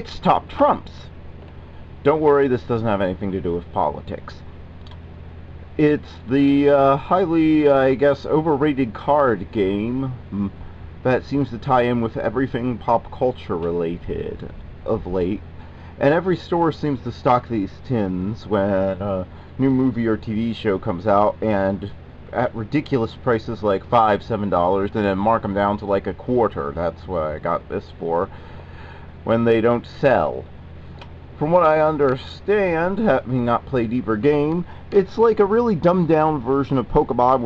it's top trumps. Don't worry, this doesn't have anything to do with politics. It's the highly, I guess, overrated card game that seems to tie in with everything pop culture related of late. And every store seems to stock these tins when a new movie or TV show comes out, and at ridiculous prices like $5, $7, and then mark them down to like a quarter. That's what I got this for, when they don't sell. From what I understand, having not played either game, it's like a really dumbed down version of Pokemon,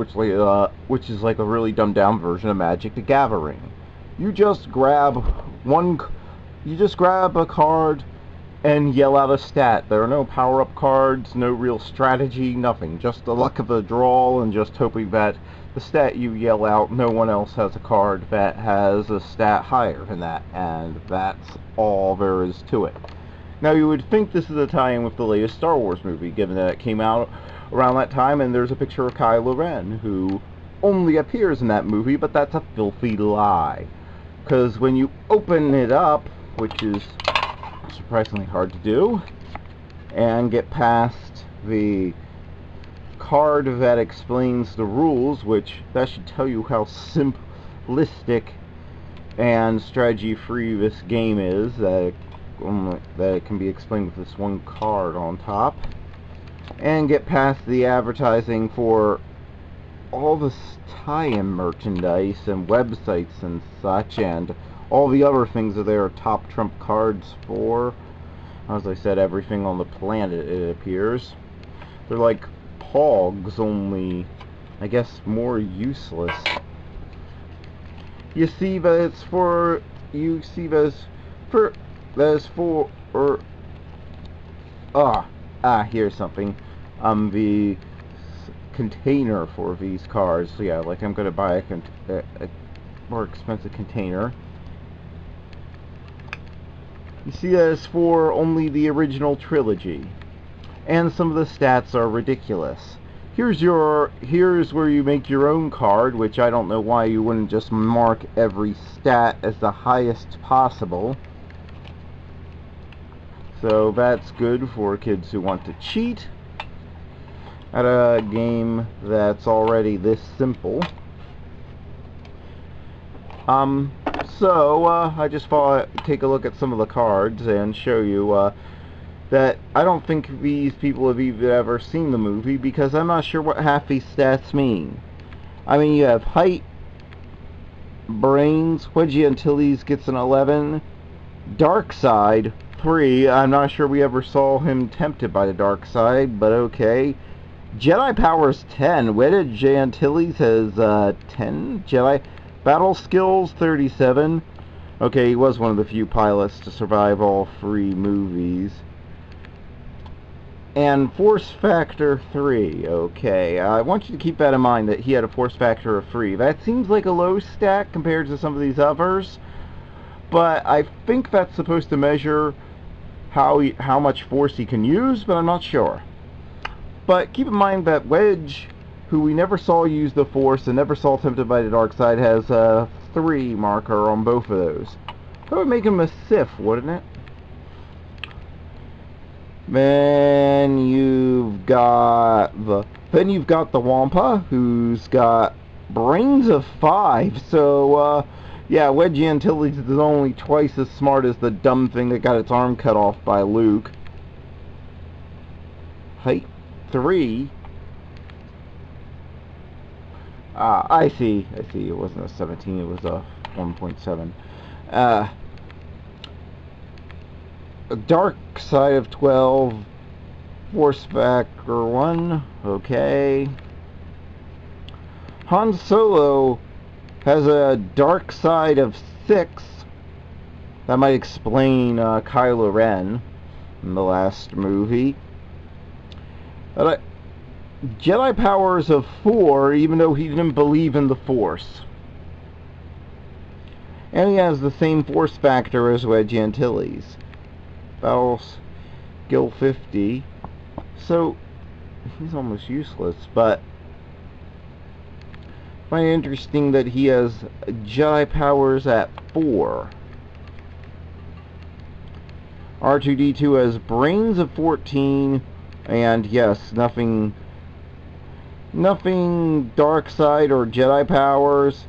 which is like a really dumbed down version of Magic the Gathering. You just grab a card and yell out a stat. There are no power-up cards, no real strategy, nothing. Just the luck of the draw and just hoping that the stat you yell out, no one else has a card that has a stat higher than that, and that's all there is to it. Now, you would think this is a tie-in with the latest Star Wars movie, given that it came out around that time, and there's a picture of Kylo Ren, who only appears in that movie, but that's a filthy lie. Because when you open it up, which is surprisingly hard to do, and get past the card that explains the rules, which that should tell you how simplistic and strategy-free this game is, that it can be explained with this one card on top, and get past the advertising for all this tie-in merchandise and websites and such, and all the other things that there are top trump cards for. As I said, everything on the planet, it appears. They're like Pogs, only I guess more useless. Here's something. The container for these cards. So yeah, like I'm gonna buy a more expensive container. You see that it's for only the original trilogy. And some of the stats are ridiculous. Here's where you make your own card, which I don't know why you wouldn't just mark every stat as the highest possible. So that's good for kids who want to cheat at a game that's already this simple. I just thought I'd take a look at some of the cards and show you that I don't think these people have even ever seen the movie, because I'm not sure what half these stats mean. I mean, you have height, brains, Wedgie Antilles gets an 11, dark side 3. I'm not sure we ever saw him tempted by the dark side, but okay. Jedi powers 10. Wedgie Antilles has 10. Jedi battle skills 37. Okay, he was one of the few pilots to survive all 3 movies. And force factor 3. Okay, I want you to keep that in mind, that he had a force factor of 3. That seems like a low stat compared to some of these others, but I think that's supposed to measure how much force he can use, but I'm not sure. But keep in mind that Wedge, who we never saw use the force and never saw tempted by the dark side, has a 3 marker on both of those. That would make him a Sith, wouldn't it? Then you've got the Wampa, who's got brains of 5. So yeah, Wedgie Antilles is only twice as smart as the dumb thing that got its arm cut off by Luke. Height 3. I see. It wasn't a 17. It was a 1.7. A dark side of 12, force factor 1, okay. Han Solo has a dark side of 6. That might explain Kylo Ren in the last movie. Jedi powers of 4, even though he didn't believe in the Force. And he has the same force factor as Wedgie Antilles. Battle skill 50. So he's almost useless, but I find it interesting that he has Jedi powers at 4. R2-D2 has brains of 14, and yes, nothing dark side or Jedi powers.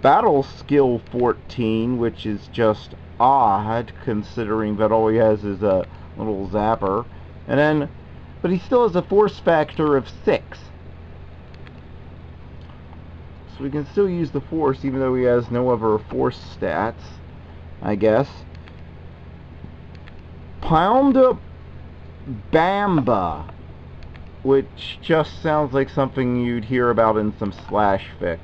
Battle skill 14, which is just odd considering that all he has is a little zapper. And then, but he still has a force factor of 6. So we can still use the force even though he has no other force stats, I guess. Pound up Bamba, which just sounds like something you'd hear about in some slash fic.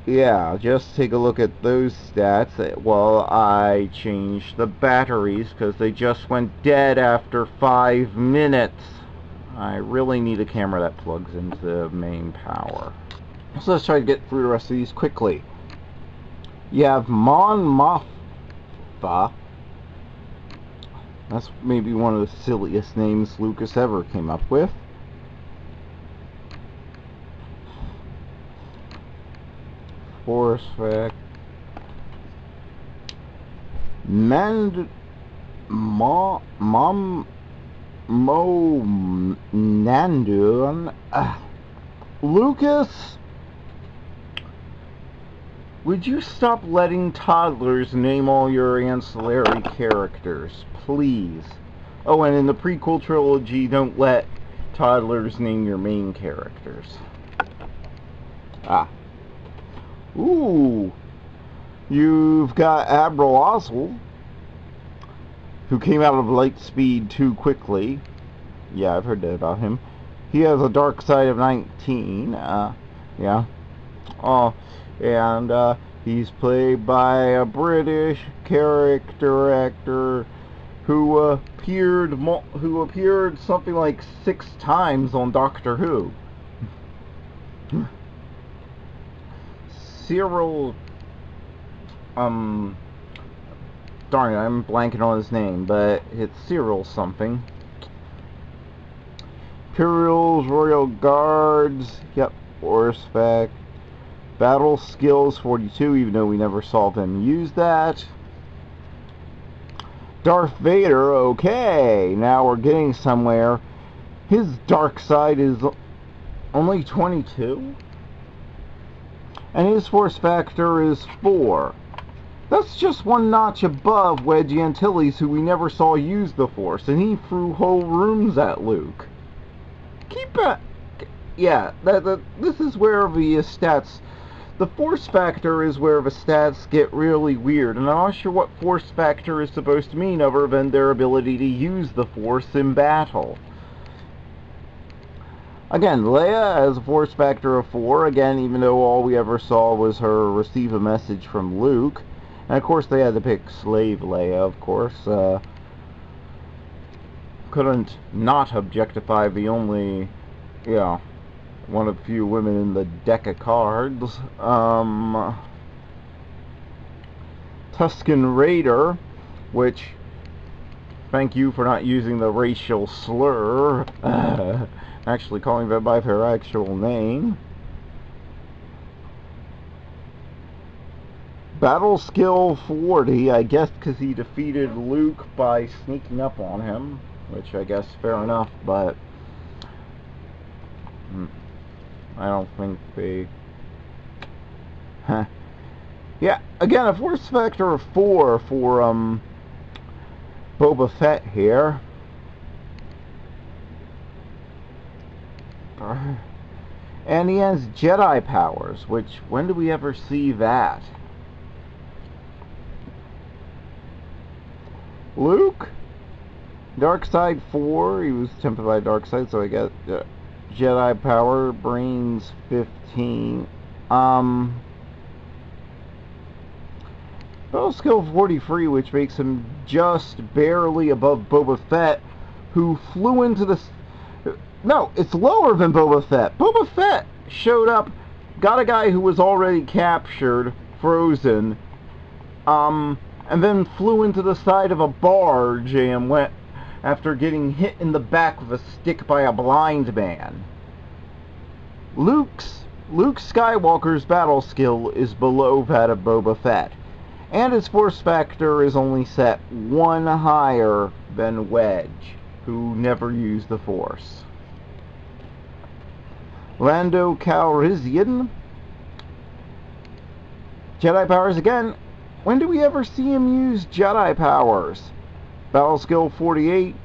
Yeah, just take a look at those stats while I change the batteries because they just went dead after 5 minutes. I really need a camera that plugs into main power. So let's try to get through the rest of these quickly. You have Mftp. That's maybe one of the silliest names Lucas ever came up with. Force fact. Nandu. Lucas, would you stop letting toddlers name all your ancillary characters, please? Oh, and in the prequel trilogy, don't let toddlers name your main characters. Ooh, you've got Admiral Oswald, who came out of Lightspeed too quickly. Yeah, I've heard that about him. He has a dark side of 19. Yeah. Oh, and he's played by a British character actor who appeared something like 6 times on Doctor Who. Cyril, darn it, I'm blanking on his name, but it's Cyril something. Imperials, Royal Guards, yep, horseback. Battle skills 42, even though we never saw them use that. Darth Vader, okay, now we're getting somewhere. His dark side is only 22. And his force factor is 4. That's just one notch above Wedge Antilles, who we never saw use the force, and he threw whole rooms at Luke. Yeah, this is where the stats... The force factor is where the stats get really weird, and I'm not sure what force factor is supposed to mean other than their ability to use the force in battle. Again, Leia has a force factor of 4, again, even though all we ever saw was her receive a message from Luke. And of course they had to pick Slave Leia, of course. Couldn't not objectify the only, one of the few women in the deck of cards. Tusken Raider, which, thank you for not using the racial slur. Actually calling them by their actual name. Battle skill 40, I guess because he defeated Luke by sneaking up on him, which I guess fair enough, but I don't think they... Yeah, again, a force factor of 4 for Boba Fett here. And he has Jedi powers, which, when do we ever see that? Luke? Dark side 4, he was tempted by dark side, so I got Jedi power, brains 15. Battle skill 43, which makes him just barely above Boba Fett, who flew into the... No, it's lower than Boba Fett. Boba Fett showed up, got a guy who was already captured, frozen, and then flew into the side of a barge and went after getting hit in the back with a stick by a blind man. Luke Skywalker's battle skill is below that of Boba Fett. And his force factor is only set one higher than Wedge, who never used the Force. Lando Calrissian. Jedi powers again. When do we ever see him use Jedi powers? Battle skill 48.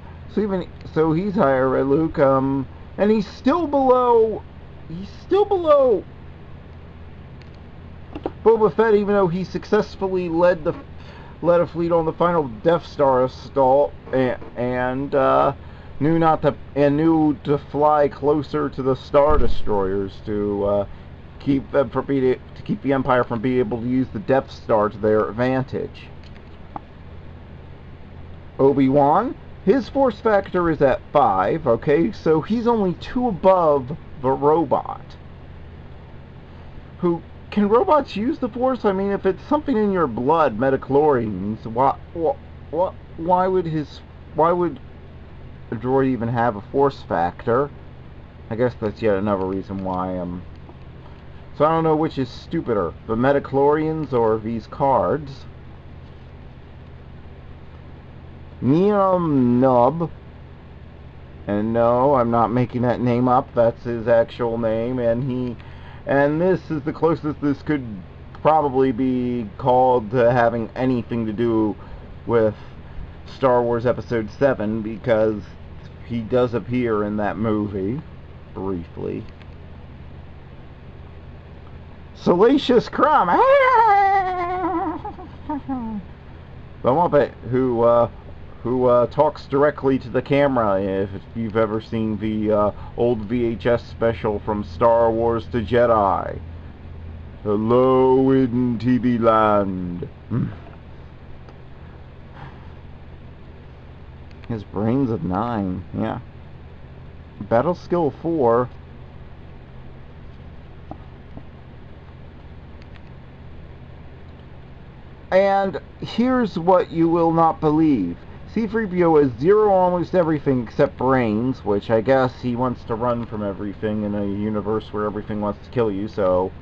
So he's higher than Luke. And he's still below. He's still below Boba Fett, even though he successfully led a fleet on the final Death Star assault and knew to fly closer to the Star Destroyers to keep the Empire from being able to use the Death Star to their advantage. Obi-Wan, his force factor is at 5. Okay, so he's only 2 above the robot. Who can robots use the Force? I mean, if it's something in your blood, metachlorines, why would a droid even have a Force factor? I guess that's yet another reason why. So I don't know which is stupider, the metachlorians or these cards. Neum Nub. And no, I'm not making that name up. That's his actual name, and this is the closest this could probably be called to having anything to do with Star Wars Episode 7, because he does appear in that movie, briefly. Salacious Crumb! The Muppet who talks directly to the camera, if you've ever seen the old VHS special from Star Wars to Jedi. Hello in TV land. His brain's of 9, yeah. Battle skill 4. And here's what you will not believe. C-3PO has 0 almost everything except brains, which I guess he wants to run from everything in a universe where everything wants to kill you, so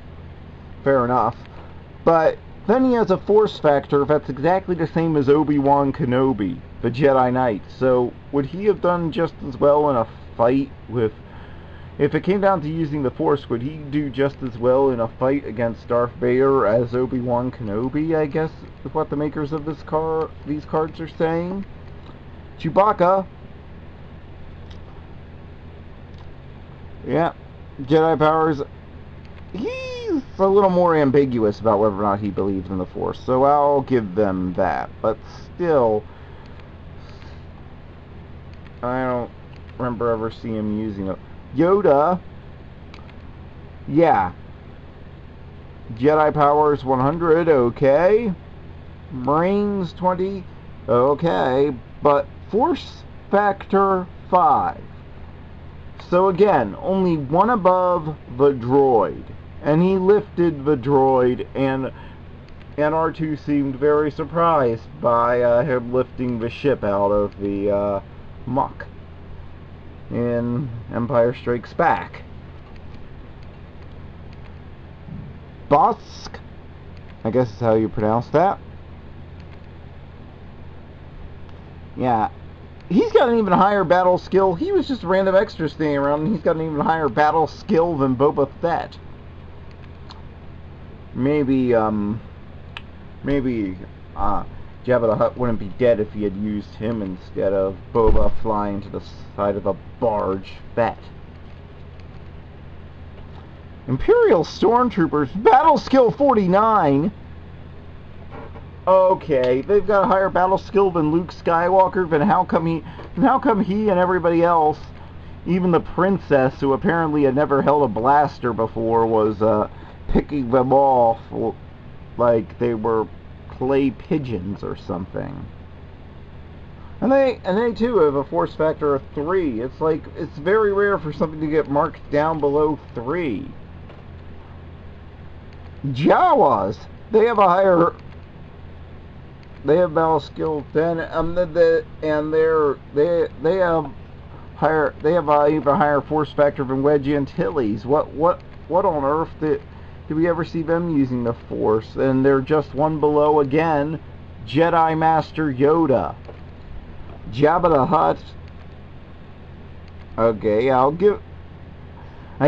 fair enough. But then he has a force factor that's exactly the same as Obi-Wan Kenobi, the Jedi Knight. So would he have done just as well in a fight with... If it came down to using the Force, would he do just as well in a fight against Darth Vader as Obi-Wan Kenobi, I guess, is what the makers of these cards are saying? Chewbacca. Yeah. Jedi powers. He's a little more ambiguous about whether or not he believes in the Force, so I'll give them that. But still, I don't remember ever seeing him using it. Yoda. Yeah. Jedi powers 100, okay. Brains 20, okay. But Force factor 5. So again, only 1 above the droid. And he lifted the droid, and R2 seemed very surprised by him lifting the ship out of the muck in Empire Strikes Back. Bosk, I guess is how you pronounce that. Yeah, he's got an even higher battle skill. He was just a random extra standing around, and he's got an even higher battle skill than Boba Fett. Maybe Jabba the Hutt wouldn't be dead if he had used him instead of Boba flying to the side of a barge. Fett. Imperial Stormtroopers, battle skill 49. Okay, they've got a higher battle skill than Luke Skywalker. Then how come he and everybody else, even the princess, who apparently had never held a blaster before, was picking them off like they were clay pigeons or something? And they too have a force factor of 3. It's like, it's very rare for something to get marked down below 3. Jawas, they have battle skill 10, and they have even higher force factor than Wedge Antilles. What on earth do Do we ever see them using the Force? And they're just one below again, Jedi Master Yoda. Jabba the Hutt. Okay, I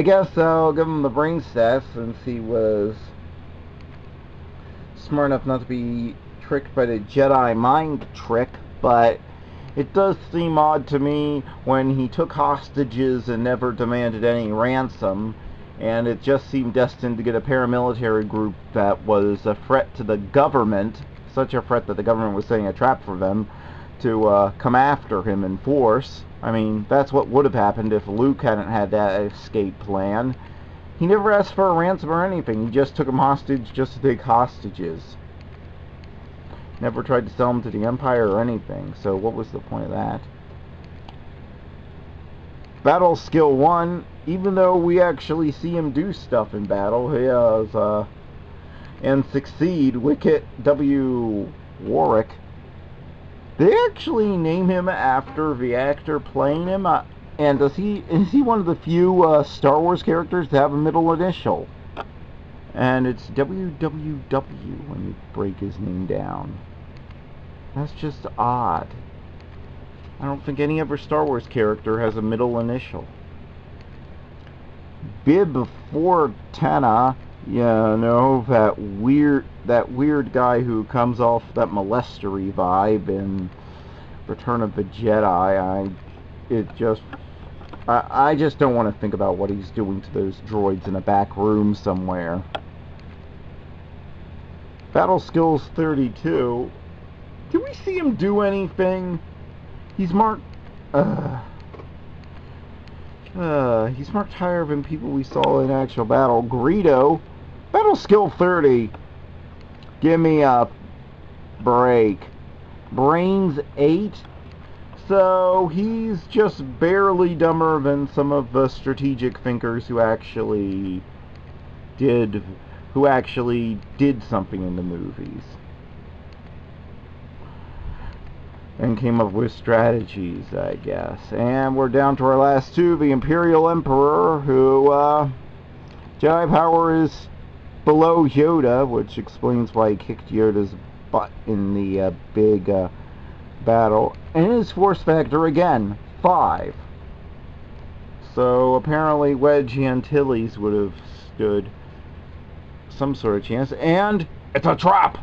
guess I'll give him the brain stats since he was smart enough not to be tricked by the Jedi mind trick, but it does seem odd to me when he took hostages and never demanded any ransom, and it just seemed destined to get a paramilitary group that was a threat to the government, such a threat that the government was setting a trap for them, to come after him in force. I mean, that's what would have happened if Luke hadn't had that escape plan. He never asked for a ransom or anything. He just took him hostage just to take hostages. Never tried to sell him to the Empire or anything. So what was the point of that? Battle skill 1. Even though we actually see him do stuff in battle, he has, and succeed. Wicket W. Warwick. They actually name him after the actor playing him. And is he one of the few Star Wars characters to have a middle initial? And it's WWW when you break his name down. That's just odd. I don't think any other Star Wars character has a middle initial. Bib Fortuna, you know, that weird guy who comes off that molestery vibe in Return of the Jedi. I just don't want to think about what he's doing to those droids in a back room somewhere. Battle skills 32. Do we see him do anything? He's marked higher than people we saw in actual battle. Greedo, battle skill 30. Give me a break. Brains 8. So he's just barely dumber than some of the strategic thinkers who actually did something in the movies and came up with strategies, I guess. And we're down to our last two, the Imperial Emperor, who Jedi power is below Yoda, which explains why he kicked Yoda's butt in the big battle. And his force factor, again, 5. So apparently Wedge Antilles would have stood some sort of chance. And it's a trap!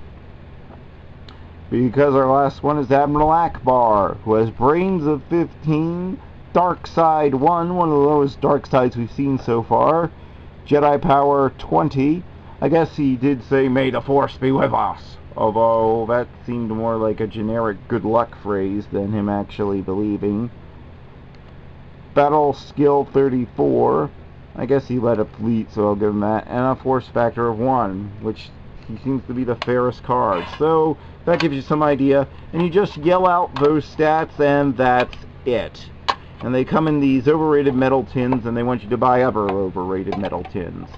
Because our last one is Admiral Akbar, who has brains of 15, dark side 1, one of the lowest dark sides we've seen so far, Jedi power 20. I guess he did say, "May the Force be with us," although that seemed more like a generic good luck phrase than him actually believing. Battle skill 34. I guess he led a fleet, so I'll give him that. And a force factor of 1, which he seems to be the fairest card. So that gives you some idea. And you just yell out those stats, and that's it. And they come in these overrated metal tins, and they want you to buy other overrated metal tins.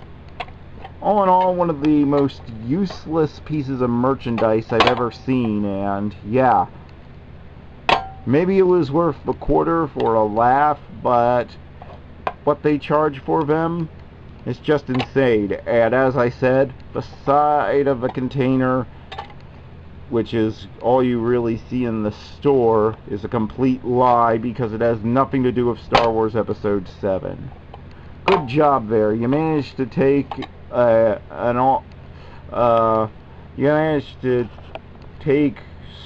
All in all, one of the most useless pieces of merchandise I've ever seen, and yeah, maybe it was worth a quarter for a laugh, but what they charge for them is just insane. And as I said, the side of the container, which is all you really see in the store, is a complete lie because it has nothing to do with Star Wars Episode 7. Good job there. You managed to take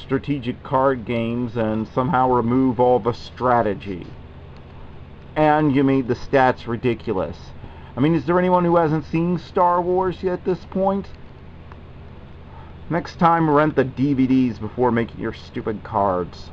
strategic card games and somehow remove all the strategy. And you made the stats ridiculous. I mean, is there anyone who hasn't seen Star Wars yet at this point? Next time, rent the DVDs before making your stupid cards.